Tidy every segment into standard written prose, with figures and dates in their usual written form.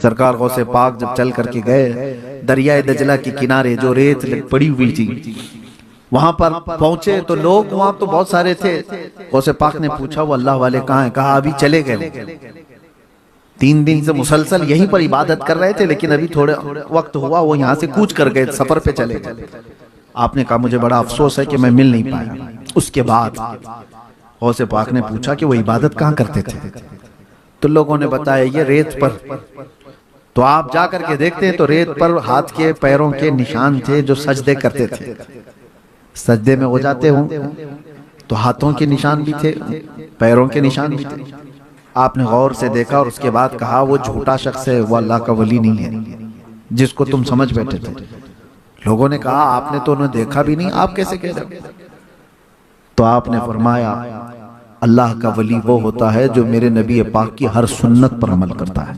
سرکار غوث پاک جب چل کر کے گئے دریائے دجلہ کے کنارے جو ریت پڑی ہوئی تھی وہاں پر پہنچے تو لوگ وہاں تو بہت سارے تھے. غوث پاک نے پوچھا وہ اللہ والے کہاں ہیں؟ کہا ابھی چلے گئے. 3 دن سے مسلسل یہیں پر عبادت کر رہے تھے لیکن ابھی تھوڑے وقت ہوا وہ یہاں سے کوچ کر گئے سفر پہ چلے گئے. آپ نے کہا مجھے بڑا افسوس ہے کہ میں مل نہیں پایا. اس کے بعد غوث پاک نے پوچھا کہ وہ عبادت کہاں کرتے تھے؟ تو لوگوں نے بتایا یہ ریت پر. تو آپ جا کر کے دیکھتے ہیں تو ریت پر ہاتھ کے پیروں کے نشان تھے جو سجدے کرتے تھے. سجدے میں ہو جاتے ہوں تو ہاتھوں کے نشان بھی تھے پیروں کے نشان بھی تھے. آپ نے غور سے دیکھا اور اس کے بعد کہا وہ جھوٹا شخص ہے وہ اللہ کا ولی نہیں ہے جس کو تم سمجھ بیٹھے تھے. لوگوں نے کہا آپ نے تو انہیں دیکھا بھی نہیں آپ کیسے کہہ رہے؟ تو آپ نے فرمایا اللہ کا ولی وہ ہوتا ہے جو میرے نبی پاک کی ہر سنت پر عمل کرتا ہے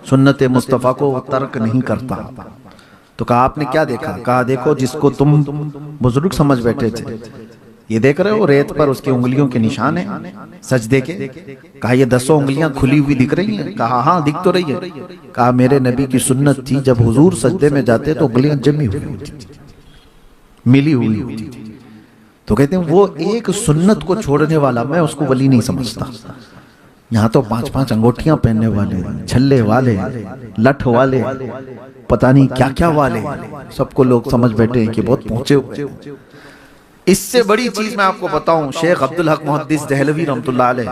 سنت مصطفیٰ کو وہ ترک نہیں کرتا. تو کہا آپ نے کیا دیکھا؟ کہا دیکھو جس کو تم بزرگ سمجھ بیٹھے تھے یہ دیکھ رہے ہو ریت پر اس کی انگلیوں کے نشان ہیں سجدے کے. کہا یہ 10 انگلیاں کھلی ہوئی دکھ رہی ہیں؟ کہا ہاں دکھ تو رہی ہے. کہا میرے نبی کی سنت تھی جب حضور سجدے میں جاتے تو انگلیاں جمی ہوئی ہوتی تھی ملی ہوئی ہوتی تھی. تو کہتے ہیں وہ ایک سنت کو چھوڑنے والا میں اس کو ولی نہیں سمجھتا. یہاں تو 5 انگوٹھیاں پہننے والے چھلے والے لٹھ والے پتہ نہیں کیا کیا والے سب کو لوگ سمجھ بیٹھے ہیں کہ بہت پہنچے ہوئے. اس سے بڑی چیز میں آپ کو بتاؤں شیخ عبدالحق محدث دہلوی رحمۃ اللہ علیہ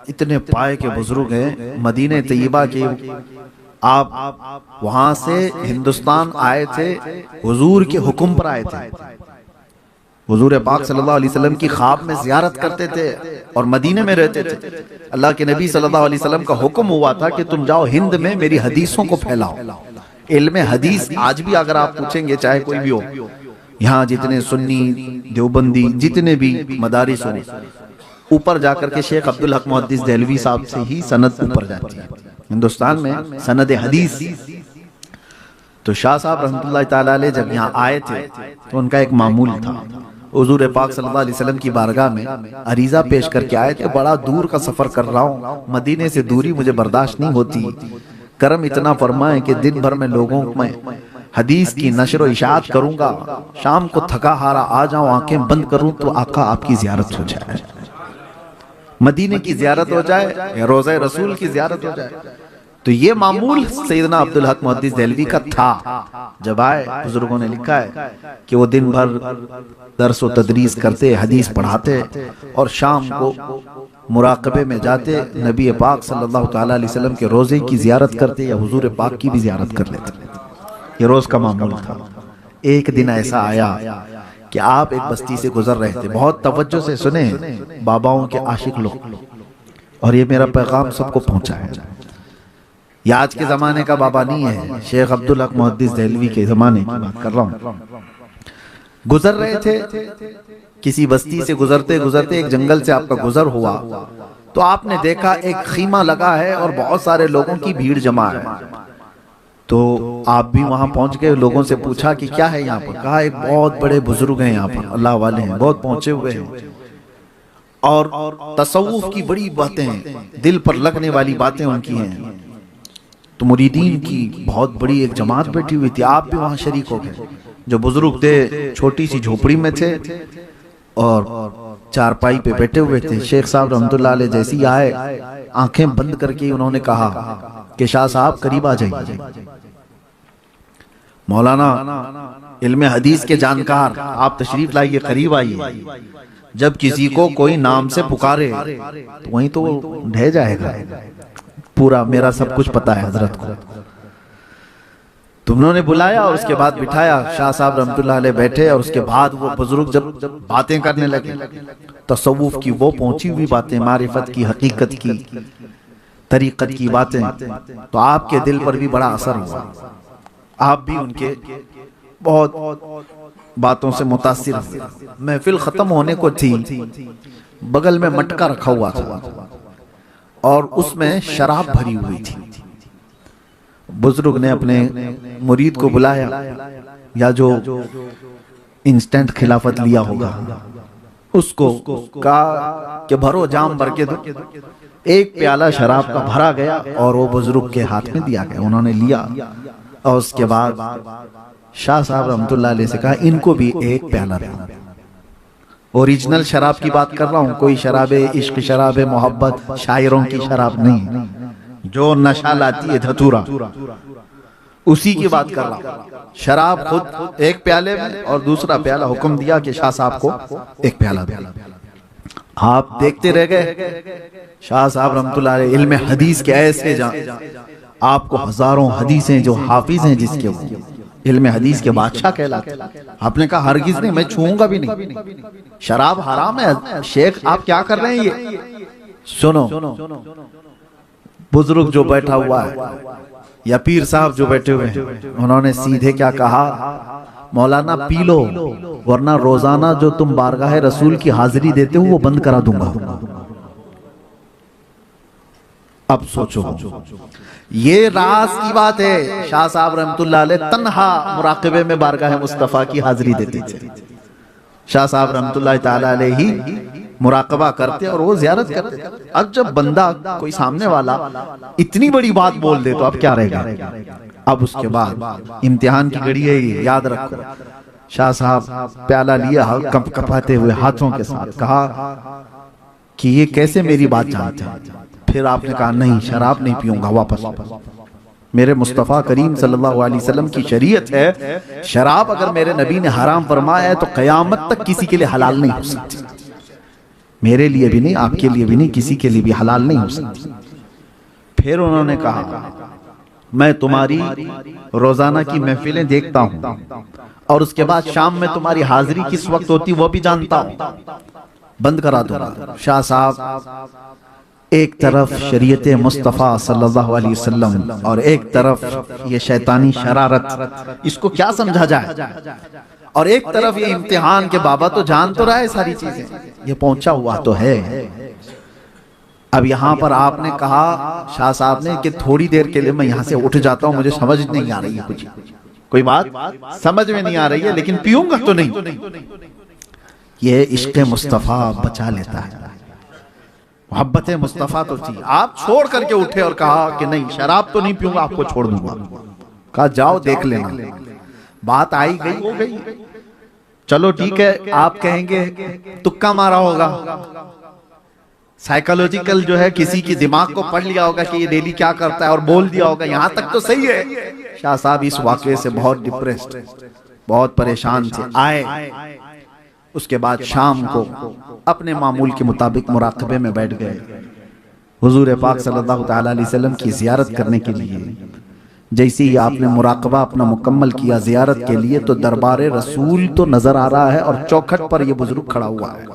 اتنے پائے کے بزرگ ہیں مدینہ طیبہ کے. آپ وہاں سے ہندوستان آئے تھے حضور کے حکم پر آئے تھے. حضور پاک صلی اللہ علیہ وسلم کی خواب میں زیارت کرتے تھے اور مدینہ میں رہتے تھے. اللہ کے نبی صلی اللہ علیہ وسلم کا حکم ہوا تھا کہ تم جاؤ ہند میں میری حدیثوں کو پھیلاؤ. علم حدیث آج بھی اگر آپ پوچھیں گے چاہے کوئی بھی ہو یہاں جتنے سنی دیوبندی جتنے بھی مدارس ہوں اوپر جا کر کے شیخ عبدالحق محدث دہلوی صاحب سے ہی سند اوپر جاتی ہے ہندوستان میں سند حدیث. تو شاہ صاحب رحمۃ اللہ تعالیٰ علیہ جب یہاں آئے تھے تو ان کا ایک معمول تھا حضور پاک صلی اللہ علیہ وسلم کی بارگاہ میں عریضہ پیش کر کے آئے تھے بڑا دور کا سفر کر رہا ہوں مدینے سے دوری مجھے برداشت نہیں ہوتی کرم اتنا فرمائیں کہ دن بھر میں لوگوں میں حدیث کی نشر و اشاعت کروں گا شام کو تھکا ہارا آ جاؤں آنکھیں بند کروں تو آقا آپ کی زیارت ہو جائے مدینے کی زیارت ہو جائے یا روضہ رسول کی زیارت ہو جائے. تو یہ معمول سیدنا عبدالحق محدث دہلوی کا تھا. جب آئے بزرگوں نے لکھا ہے کہ وہ دن بھر درس و تدریس کرتے حدیث پڑھاتے اور شام کو مراقبے میں جاتے نبی پاک صلی اللہ تعالیٰ علیہ وسلم کے روزے کی زیارت کرتے یا حضور پاک کی بھی زیارت کر لیتے. یہ روز کا معمول تھا. ایک دن ایسا آیا کہ آپ ایک بستی سے گزر رہے تھے بہت توجہ سے سنیں باباؤں کے عاشق لوگ اور یہ میرا پیغام سب کو پہنچا ہے. یہ آج کے زمانے کا بابا نہیں ہے شیخ عبدالحق محدث دہلوی کے زمانے کی بات کر رہا ہوں. گزر رہے تھے کسی بستی سے گزرتے گزرتے ایک جنگل سے آپ کا گزر ہوا تو آپ نے دیکھا ایک خیمہ لگا ہے اور بہت سارے لوگوں کی بھیڑ جمع ہے. تو آپ بھی وہاں پہنچ گئے لوگوں سے پوچھا کہ کیا ہے یہاں پر؟ کہا ایک بہت بڑے بزرگ ہیں یہاں پر اللہ والے ہیں بہت پہنچے ہوئے ہیں اور تصوف کی بڑی باتیں ہیں دل پر لگنے والی باتیں ان کی ہیں. تو مریدین کی بہت بڑی ایک جماعت بیٹھی ہوئی تھی آپ بھی وہاں شریک ہو گئے. جو بزرگ تھے چھوٹی سی جھوپڑی میں تھے اور چارپائی پہ بیٹھے ہوئے تھے. شیخ صاحب رحمۃ اللہ علیہ جیسے ہی آئے آنکھیں بند کر کے انہوں نے کہا کہ شاہ صاحب قریب آ جائیے. مولانا علم حدیث کے جانکار آپ تشریف لائیے قریب آئیے. جب کسی کو کوئی نام سے پکارے تو وہیں تو ڈھہ جائے گا پورا میرا سب کچھ پتا ہے حضرت کو. تم نے بلایا اور اس کے بعد بٹھایا شاہ صاحب رحمۃ اللہ علیہ بیٹھے اور اس کے بعد وہ بزرگ جب باتیں کرنے لگے تصوف کی وہ پہنچی ہوئی باتیں معرفت کی حقیقت کی طریقت کی باتیں تو آپ کے دل پر بھی بڑا اثر ہوا. آپ بھی ان کے بہت باتوں سے متاثر ہوئے. محفل ختم ہونے کو تھی بغل میں مٹکا رکھا ہوا تھا اور اس میں شراب بھری ہوئی تھی. بزرگ نے اپنے مرید کو بلایا یا جو انسٹنٹ خلافت لیا ہوگا اس کو کہا کہ بھرو جام بھر کے دو. ایک پیالہ شراب کا بھرا گیا اور وہ بزرگ کے ہاتھ میں دیا گیا. انہوں نے لیا اور اس کے بعد شاہ صاحب رحمۃ اللہ علیہ سے کہا ان کو بھی ایک پیالہ دو. اوریجنل شراب کی بات کر رہا ہوں, کوئی شراب عشق, شراب محبت, شاعروں کی شراب نہیں, جو نشہ لاتی ہے دھتورا, اسی کی بات کر رہا ہوں. شراب خود ایک پیالے میں اور دوسرا پیالہ حکم دیا کہ شاہ صاحب کو ایک پیالہ دو. آپ دیکھتے رہ گئے. شاہ صاحب رحمۃ اللہ علیہ علم حدیث کے ایسے آپ کو ہزاروں حدیثیں جو حافظ ہیں, جس کے علم حدیث کے بادشاہ کہلاتے. آپ نے کہا ہرگز نہیں, میں چھوؤں گا بھی نہیں, شراب حرام ہے. شیخ آپ کیا کر رہے ہیں؟ یہ سنو, بزرگ جو بیٹھا ہوا ہے یا پیر صاحب جو بیٹھے ہوئے ہیں, انہوں نے سیدھے کیا کہا, مولانا پی لو ورنہ روزانہ جو تم بارگاہ رسول کی حاضری دیتے ہو وہ بند کرا دوں گا. اب سوچو, یہ راز کی بات ہے. شاہ صاحب رحمۃ اللہ علیہ تنہا مراقبے میں بارگاہ مصطفیٰ کی حاضری دیتے تھے. شاہ صاحب رحمۃ اللہ تعالی علیہ ہی مراقبہ کرتے اور وہ زیارت کرتے. اب جب بندہ کوئی سامنے والا اتنی بڑی بات بول دے تو اب کیا رہے گا. اب اس کے بعد امتحان کی گھڑی ہے, یہ یاد رکھو. شاہ صاحب پیالہ لیا کپ کپاتے ہوئے ہاتھوں کے ساتھ, کہا کہ یہ کیسے میری بات جانتے ہیں. پھر آپ نے کہا نہیں, شراب نہیں پیوں گا, واپس. میرے مصطفیٰ کریم صلی اللہ علیہ وسلم کی شریعت ہے, شراب اگر میرے نبی نے حرام فرمایا ہے تو قیامت تک کسی کے لیے حلال نہیں ہو سکتی. میرے لیے بھی نہیں, آپ کے لیے بھی نہیں, کسی کے لیے بھی حلال نہیں ہو سکتی. پھر انہوں نے کہا میں تمہاری روزانہ کی محفلیں دیکھتا ہوں اور اس کے بعد شام میں تمہاری حاضری کس وقت ہوتی وہ بھی جانتا ہوں, بند کرا دوں گا. شاہ صاحب ایک طرف شریعت مصطفیٰ صلی اللہ علیہ وسلم اور ایک طرف یہ شیطانی شرارت, اس کو کیا سمجھا جائے, اور ایک طرف یہ امتحان کے بابا تو جان تو رہا ہے ساری چیزیں, یہ پہنچا ہوا تو ہے. اب یہاں پر آپ نے کہا شاہ صاحب نے کہ تھوڑی دیر کے لیے میں یہاں سے اٹھ جاتا ہوں, مجھے سمجھ نہیں آ رہی ہے کچھ, کوئی بات سمجھ میں نہیں آ رہی ہے, لیکن پیوں گا تو نہیں. یہ عشق مصطفیٰ بچا لیتا ہے, محبت مصطفیٰ تو تھی. آپ چھوڑ کر کے اٹھے اور کہا کہ نہیں شراب تو نہیں پیوں گا, آپ کو چھوڑ دوں گا. کہا جاؤ دیکھ لینا. بات آئی گئی ہو گئی, چلو ٹھیک ہے. آپ کہیں گے تکا مارا ہوگا, سائیکالوجیکل جو ہے کسی کی دماغ کو پڑھ لیا ہوگا کہ یہ ڈیلی کیا کرتا ہے اور بول دیا ہوگا, یہاں تک تو صحیح ہے. شاہ صاحب اس واقعے سے بہت ڈپریسڈ, بہت پریشان تھے. آئے, اس کے بعد شام کو اپنے معمول کے مطابق مراقبے میں بیٹھ گئے حضور پاک صلی اللہ تعالی علیہ وسلم کی زیارت کرنے کے لیے. جیسے ہی آپ نے مراقبہ اپنا مکمل کیا زیارت کے لیے تو دربار رسول تو نظر آ رہا ہے اور چوکھٹ پر یہ بزرگ کھڑا ہوا ہے.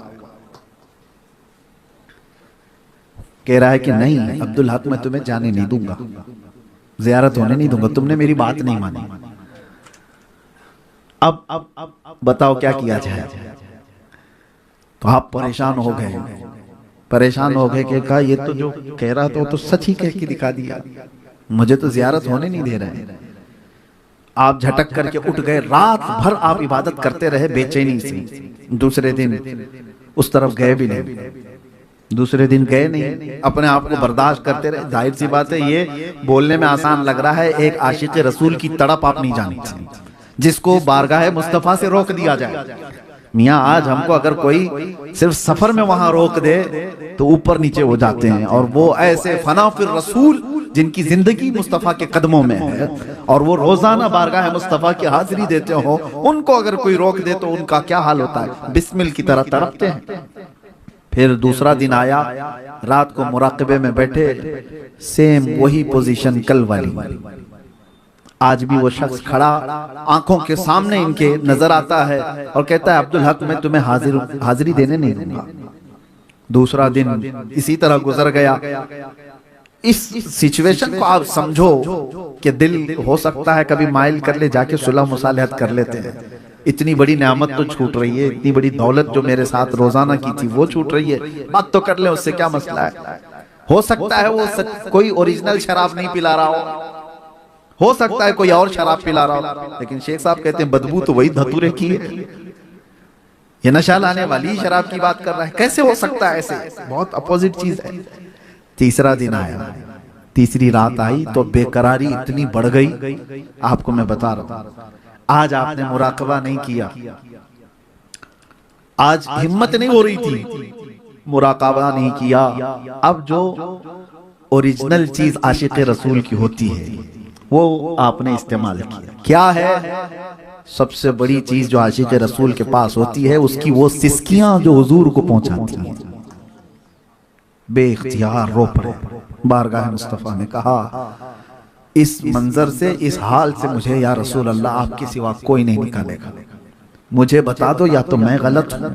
کہہ رہا ہے کہ نہیں عبدالحق میں تمہیں جانے نہیں دوں گا, زیارت ہونے نہیں دوں گا, تم نے میری بات نہیں مانی. اب بتاؤ کیا کیا جائے. تو آپ پریشان ہو گئے کہ کہا یہ تو جو کہہ رہا تھا وہ تو سچ ہی کہہ کے دکھا دیا, مجھے تو زیارت ہونے نہیں دے رہے. آپ جھٹک کر کے اٹھ گئے, رات بھر آپ عبادت کرتے رہے بے چینی سے. دوسرے دن اس طرف گئے بھی نہیں, دوسرے دن گئے نہیں, اپنے آپ کو برداشت کرتے رہے. ظاہر سی بات ہے یہ بولنے میں آسان لگ رہا ہے, ایک عاشق رسول کی تڑپ آپ نہیں جانتے جس کو بارگاہ مصطفیٰ سے روک دیا جائے. میاں آج ہم کو اگر کوئی صرف سفر میں وہاں روک دے تو اوپر نیچے ہو جاتے ہیں, اور وہ ایسے فنا فی الرسول جن کی زندگی مصطفیٰ کے قدموں میں ہے اور وہ روزانہ بارگاہ مصطفیٰ کی حاضری دیتے ہو, ان کو اگر کوئی روک دے تو ان کا کیا حال ہوتا ہے, بسمل کی طرح تڑپتے ہیں. پھر دوسرا دن آیا, رات کو مراقبے میں بیٹھے, سیم وہی پوزیشن کل والی. آج بھی وہ شخص کھڑا آنکھوں کے سامنے ان کے نظر آتا ہے اور کہتا ہے عبدالحق میں تمہیں حاضری دینے نہیں دوں گا. دوسرا دن اسی طرح گزر گیا. اس سچویشن کو آپ سمجھو کہ دل ہو سکتا ہے کبھی مائل کر لے, جا کے صلح مصالحت کر لیتے ہیں. اتنی بڑی نعمت تو چھوٹ رہی ہے, اتنی بڑی دولت جو میرے ساتھ روزانہ کی تھی وہ چھوٹ رہی ہے, بات تو کر لیں, اس سے کیا مسئلہ ہے. ہو سکتا ہے وہ کوئی اوریجنل شراب نہیں پلا رہا ہو سکتا ہے کوئی اور شراب پلا رہا ہو, لیکن شیخ صاحب کہتے ہیں بدبو تو وہی دھتورے کی ہے. یہ نشہ لانے والی شراب کی بات کر رہا ہے، کیسے ہو سکتا ہے ایسے؟ بہت اپوزٹ چیز ہے۔ تیسرا دن آیا، تیسری رات آئی تو بے قراری اتنی بڑھ گئی، آپ کو میں بتا رہا ہوں۔ آج آپ نے مراقبہ نہیں کیا، آج ہمت نہیں ہو رہی تھی، مراقبہ نہیں کیا۔ اب جو اوریجنل چیز عاشق رسول کی ہوتی ہے وہ آپ نے استعمال کیا۔ کیا ہے؟ سب سے بڑی چیز جو عاشق رسول کے پاس ہوتی ہے اس کی وہ سسکیاں جو حضور کو پہنچاتی ہیں۔ بے اختیار رو پڑے، بارگاہ مصطفیٰ نے کہا اس منظر سے، اس حال سے مجھے یا رسول اللہ آپ کے سوا کوئی نہیں نکالے گا، مجھے بتا دو یا تو میں غلط ہوں،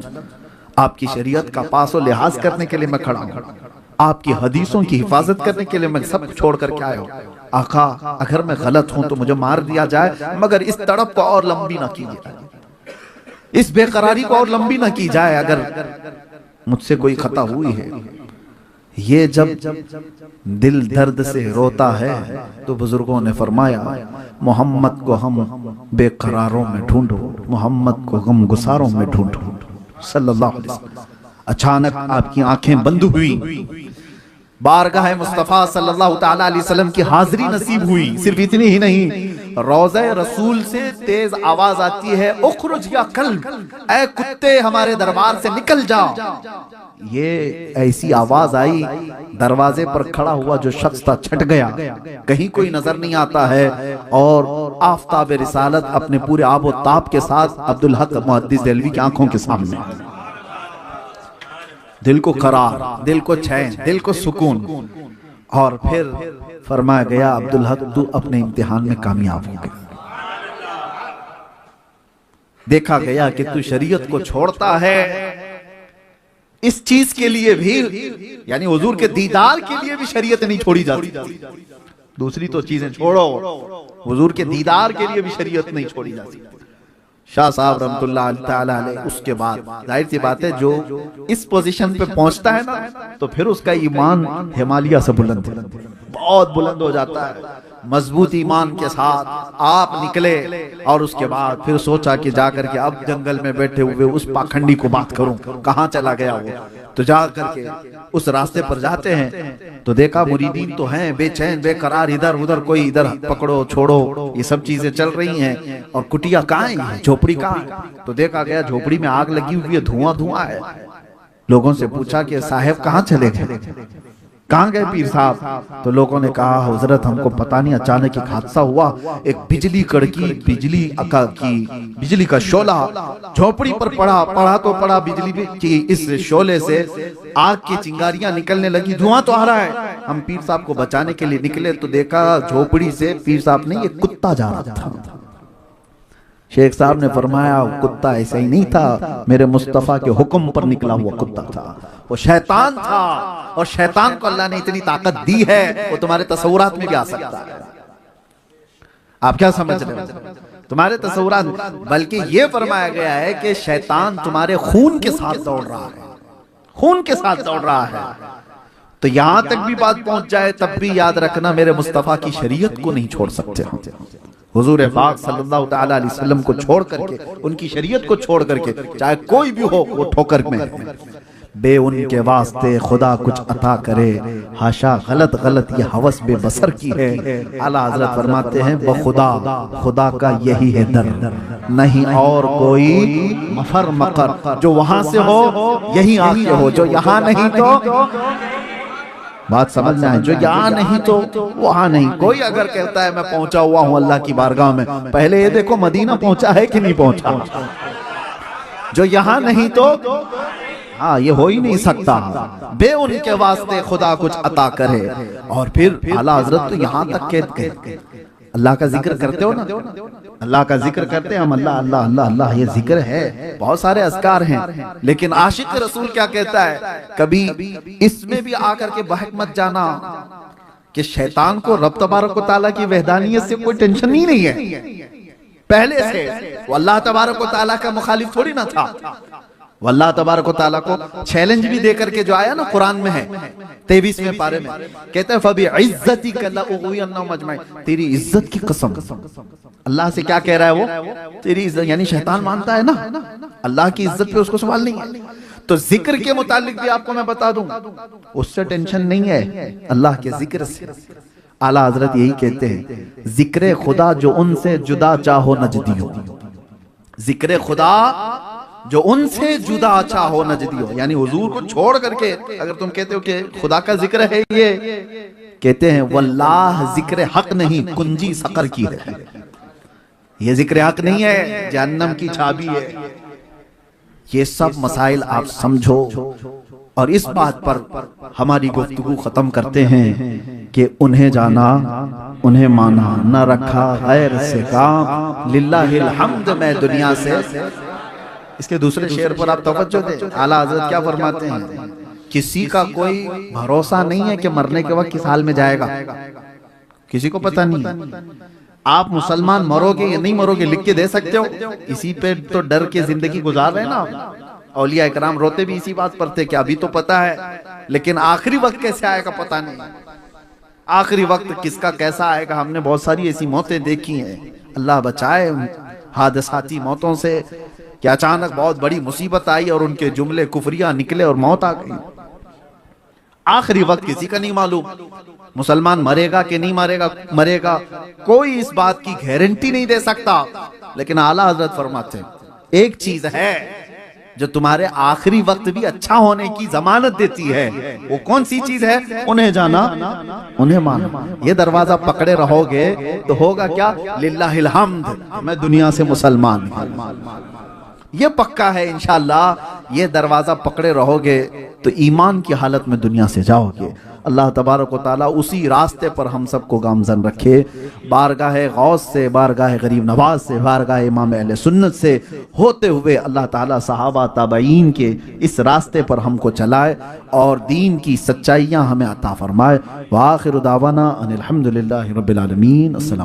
آپ کی شریعت کا پاس و لحاظ کرنے کے لیے میں کھڑا ہوں، آپ کی حدیثوں کی حفاظت کرنے کے لیے میں سب چھوڑ کر کے آیا ہوں، آقا اگر میں غلط ہوں تو مجھے مار دیا جائے، مگر اس تڑپ کو اور لمبی نہ کی جائے، اس بے قراری کو اور لمبی نہ کی جائے، اگر مجھ سے کوئی خطا ہوئی ہے۔ یہ جب دل درد سے روتا ہے تو بزرگوں نے فرمایا محمد کو ہم بے قراروں میں ڈھونڈو، محمد کو غم گساروں میں ڈھونڈو صلی اللہ علیہ وسلم۔ اچانک آپ کی آنکھیں بند ہوئی، بارگاہ مصطفیٰ صلی اللہ تعالیٰ علیہ وسلم کی حاضری نصیب ہوئی۔ صرف اتنی ہی نہیں، روضہ رسول سے تیز آواز آتی ہے اخرج یا کلب، اے کتے ہمارے دربار سے نکل جا۔ یہ ایسی آواز آئی، دروازے پر کھڑا ہوا جو شخص تھا چھٹ گیا، کہیں کوئی نظر نہیں آتا ہے، اور آفتاب رسالت اپنے پورے آب و تاب کے ساتھ عبدالحق محدث دہلوی کی آنکھوں کے سامنے، دل کو قرار، دل کو چین، دل کو سکون۔ اور پھر فرمایا گیا عبدالحق تو اپنے امتحان میں کامیاب ہو گیا، دیکھا گیا کہ تو شریعت کو چھوڑتا ہے اس چیز کے لیے بھی، یعنی حضور کے دیدار کے لیے بھی شریعت نہیں چھوڑی جاتی، دوسری تو چیزیں چھوڑو، حضور کے دیدار کے لیے بھی شریعت نہیں چھوڑی جاتی۔ شاہ صاحب رحمت اللہ تعالیٰ علیہ اس کے بعد ظاہر سی بات ہے جو اس پوزیشن پہ پہنچتا ہے نا تو پھر اس کا ایمان ہمالیہ سے بلند ہے، بہت بلند ہو جاتا ہے۔ مضبوط ایمان کے ساتھ آپ نکلے اور اس کے بعد پھر سوچا کہ جا کر کے اب جنگل میں بیٹھے ہوئے اس پاکھنڈی کو بات کروں، کہاں چلا گیا وہ، تو جا کر کے اس راستے پر جاتے ہیں تو دیکھا مریدین تو ہیں بے چین بے قرار، ادھر ادھر کوئی ادھر پکڑو چھوڑو یہ سب چیزیں چل رہی ہیں، اور کٹیا کہاں ہے، جھوپڑی کہاں ہے، تو دیکھا گیا جھوپڑی میں آگ لگی ہوئی ہے، دھواں دھواں ہے۔ لوگوں سے پوچھا کہ صاحب کہاں چلے گئے، کہاں گئے پیر صاحب، تو لوگوں نے کہا حضرت ہم کو پتہ نہیں، اچانک ایک حادثہ ہوا، ایک بجلی کڑکی، بجلی کا شعلہ جھوپڑی پر پڑا تو پڑا، بجلی کی اس شعلے سے آگ کی چنگاریاں نکلنے لگی، دھواں تو آ رہا ہے۔ ہم پیر صاحب کو بچانے کے لیے نکلے تو دیکھا جھوپڑی سے پیر صاحب نے ایک کتا جا رہا تھا۔ شیخ صاحب نے فرمایا کتا ایسا ہی نہیں تھا، میرے مصطفیٰ کے حکم پر نکلا ہوا کتا تھا، وہ شیطان تھا، اور شیطان کو اللہ نے اتنی طاقت دی ہے وہ تمہارے تصورات میں بھی آ سکتا ہے۔ آپ کیا سمجھ رہے ہو؟ تمہارے تصورات، بلکہ یہ فرمایا گیا ہے کہ شیطان تمہارے خون کے ساتھ دوڑ رہا ہے، خون کے ساتھ دوڑ رہا ہے۔ تو یہاں تک بھی بات پہنچ جائے تب بھی یاد رکھنا میرے مصطفیٰ کی شریعت کو نہیں چھوڑ سکتے، حضور پاک صلی اللہ تعالیٰ علیہ وسلم کو چھوڑ کر کے، ان کی شریعت کو چھوڑ کر کے، چاہے کوئی بھی ہو وہ ٹھوکر میں ہے۔ بے ان کے واسطے خدا کچھ عطا کرے، ہاشا غلط یہ حوث بے بسر کی ہے۔ اعلیٰ حضرت فرماتے ہیں بخدا خدا کا یہی ہے در، نہیں اور کوئی مفر مقر، جو وہاں سے ہو یہی آ کے ہو، جو یہاں نہیں تو بات سمجھنا ہے، جو یہاں نہیں تو وہاں نہیں۔ کوئی اگر کہتا ہے میں پہنچا ہوا ہوں اللہ کی بارگاہ میں، پہلے یہ دیکھو مدینہ پہنچا ہے کہ نہیں پہنچا، جو یہاں نہیں تو ہاں یہ ہو ہی نہیں سکتا۔ بے ان کے واسطے خدا کچھ عطا کرے، اور پھر اعلیٰ حضرت تو یہاں تک کہتے ہیں اللہ کا ذکر کرتے ہو نا، اللہ کا ذکر کرتے ہیں ہم، اللہ اللہ اللہ اللہ، یہ ذکر ہے، بہت سارے اذکار ہیں، لیکن عاشق رسول کیا کہتا ہے، کبھی اس میں بھی آ کر کے بہک مت جانا کہ شیطان کو رب تبارک و تعالیٰ کی وحدانیت سے کوئی ٹینشن ہی نہیں ہے، پہلے سے وہ اللہ تبارک و تعالیٰ کا مخالف تھوڑی نہ تھا، وہ اللہ تبارک و تعالیٰ کو چیلنج بھی دے کر کے جو آیا نا قرآن میں ہے 23ویں پارے میں، کہتا ہے فَبِعِزَّتِكَ لَأُغْوِيَنَّهُمْ أَجْمَعِينَ، تیری عزت کی قسم۔ اللہ سے کیا کہہ رہا ہے وہ؟ تیری عزت، یعنی شیطان مانتا ہے نا اللہ کی عزت پہ اس کو سوال نہیں ہے۔ تو ذکر کے متعلق بھی آپ کو میں بتا دوں، اس سے ٹینشن نہیں ہے، اللہ کے ذکر سے۔ اعلیٰ حضرت یہی کہتے ہیں ذکر خدا جو ان سے جدا چاہو نجدیو، ذکر خدا جو ان سے جدا چاہو نجدیو، یعنی حضور کو چھوڑ کر کے اگر تم کہتے ہو کہ خدا کا ذکر ہے، یہ کہتے ہیں واللہ ذکر حق نہیں، کنجی سقر کی ہے، یہ ذکر حق نہیں ہے، جہنم کی چابی ہے۔ یہ سب مسائل آپ سمجھو، اور اس بات پر ہماری گفتگو ختم کرتے ہیں کہ انہیں جانا انہیں مانا، نہ رکھا غیر سے کام، للہ الحمد میں دنیا سے۔ اس کے دوسرے شعر پر آپ توجہ دیں، اعلیٰ حضرت کیا فرماتے ہیں، کسی کا کوئی بھروسہ نہیں ہے کہ مرنے کے وقت کس حال میں جائے گا، کسی کو پتہ نہیں ہے۔ آپ مسلمان مرو گے یا نہیں مرو گے لکھ کے دے سکتے ہو، اسی پہ تو ڈر کے زندگی گزار رہے ہیں نا۔ اولیاء کرام روتے بھی اسی بات پر تھے کہ ابھی تو پتہ ہے لیکن آخری وقت کیسے آئے گا پتہ نہیں، آخری وقت کس کا کیسا آئے گا۔ ہم نے بہت ساری ایسی موتیں دیکھی ہیں، اللہ بچائے حادثاتی موتوں سے، کہ اچانک بہت بڑی مصیبت آئی اور ان کے جملے کفریہ نکلے اور موت آ گئی۔ آخری وقت کسی کا نہیں معلوم، مسلمان مرے گا کہ نہیں مرے گا کوئی اس بات کی گارنٹی نہیں دے سکتا، لیکن اعلیٰ حضرت فرماتے ہیں ایک چیز ہے جو تمہارے آخری وقت بھی اچھا ہونے کی ضمانت دیتی ہے، وہ کون سی چیز ہے؟ انہیں جانا انہیں مانا۔ یہ دروازہ پکڑے رہو گے تو ہوگا کیا؟ للہ الحمد میں دنیا سے مسلمان ہوں، یہ پکا ہے انشاءاللہ۔ یہ دروازہ پکڑے رہو گے تو ایمان کی حالت میں دنیا سے جاؤ گے۔ اللہ تبارک و تعالیٰ اسی راستے پر ہم سب کو گامزن رکھے، بارگاہ غوث سے، بارگاہ غریب نواز سے، بارگاہ امام اہل سنت سے ہوتے ہوئے اللہ تعالیٰ صحابہ تابعین کے اس راستے پر ہم کو چلائے اور دین کی سچائیاں ہمیں عطا فرمائے۔ وآخر دعوانا ان الحمدللہ رب العالمین۔ السلام